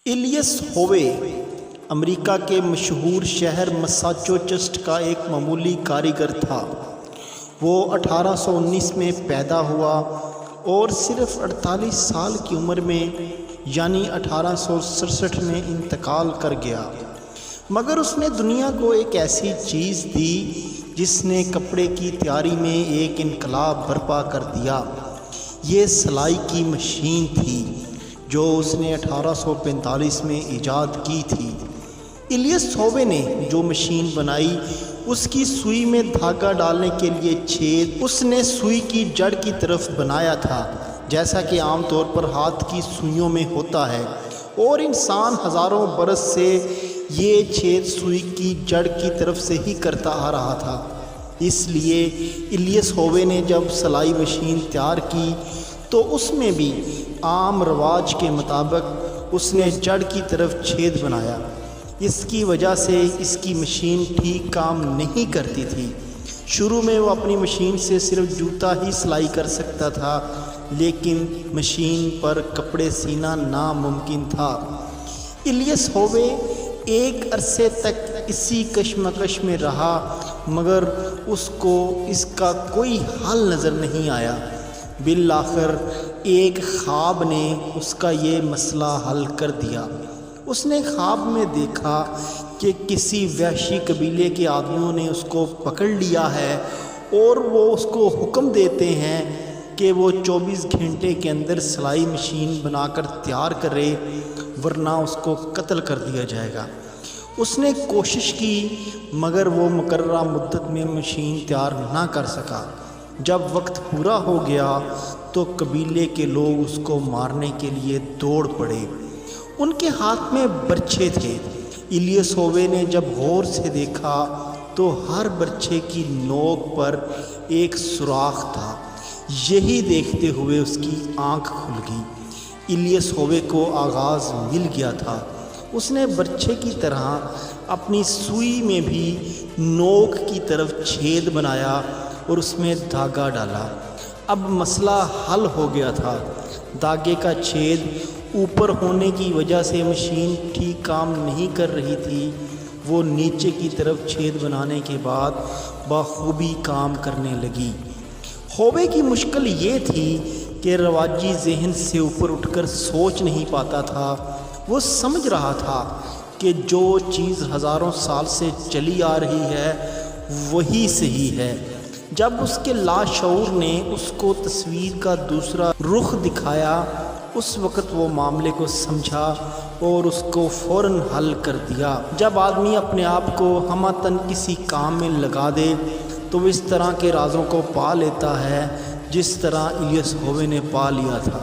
Alias ہووے امریکہ کے مشہور شہر مساچوسیٹس کا ایک معمولی کاریگر تھا۔ وہ 1819 میں پیدا ہوا اور صرف 48 سال کی عمر میں یعنی 1867 میں انتقال کر گیا، مگر اس نے دنیا کو ایک ایسی چیز دی جس نے کپڑے کی تیاری میں ایک انقلاب برپا کر دیا۔ یہ سلائی کی مشین تھی جو اس نے 1845 میں ایجاد کی تھی۔ ایلیس ہووے نے جو مشین بنائی اس کی سوئی میں دھاگا ڈالنے کے لیے چھید اس نے سوئی کی جڑ کی طرف بنایا تھا، جیسا کہ عام طور پر ہاتھ کی سوئیوں میں ہوتا ہے، اور انسان ہزاروں برس سے یہ چھید سوئی کی جڑ کی طرف سے ہی کرتا آ رہا تھا۔ اس لیے ایلیس ہووے نے جب سلائی مشین تیار کی تو اس میں بھی عام رواج کے مطابق اس نے جڑ کی طرف چھید بنایا۔ اس کی وجہ سے اس کی مشین ٹھیک کام نہیں کرتی تھی۔ شروع میں وہ اپنی مشین سے صرف جوتا ہی سلائی کر سکتا تھا، لیکن مشین پر کپڑے سینا ناممکن تھا۔ ایلیس ہووے ایک عرصے تک اسی کشمکش میں رہا، مگر اس کو اس کا کوئی حل نظر نہیں آیا۔ بالآخر ایک خواب نے اس کا یہ مسئلہ حل کر دیا۔ اس نے خواب میں دیکھا کہ کسی وحشی قبیلے کے آدمیوں نے اس کو پکڑ لیا ہے اور وہ اس کو حکم دیتے ہیں کہ وہ 24 گھنٹے کے اندر سلائی مشین بنا کر تیار کرے، ورنہ اس کو قتل کر دیا جائے گا۔ اس نے کوشش کی مگر وہ مقررہ مدت میں مشین تیار نہ کر سکا۔ جب وقت پورا ہو گیا تو قبیلے کے لوگ اس کو مارنے کے لیے دوڑ پڑے۔ ان کے ہاتھ میں برچھے تھے۔ ایلیس ہووے نے جب غور سے دیکھا تو ہر برچھے کی نوک پر ایک سوراخ تھا۔ یہی دیکھتے ہوئے اس کی آنکھ کھل گئی۔ ایلیس ہووے کو آغاز مل گیا تھا۔ اس نے برچھے کی طرح اپنی سوئی میں بھی نوک کی طرف چھید بنایا اور اس میں دھاگا ڈالا۔ اب مسئلہ حل ہو گیا تھا۔ دھاگے کا چھید اوپر ہونے کی وجہ سے مشین ٹھیک کام نہیں کر رہی تھی۔ وہ نیچے کی طرف چھید بنانے کے بعد بخوبی کام کرنے لگی۔ ہووے کی مشکل یہ تھی کہ رواجی ذہن سے اوپر اٹھ کر سوچ نہیں پاتا تھا۔ وہ سمجھ رہا تھا کہ جو چیز ہزاروں سال سے چلی آ رہی ہے وہی صحیح ہے۔ جب اس کے لاشعور نے اس کو تصویر کا دوسرا رخ دکھایا، اس وقت وہ معاملے کو سمجھا اور اس کو فوراً حل کر دیا۔ جب آدمی اپنے آپ کو ہمہ کسی کام میں لگا دے تو وہ اس طرح کے رازوں کو پا لیتا ہے جس طرح ایلیس ہووے نے پا لیا تھا۔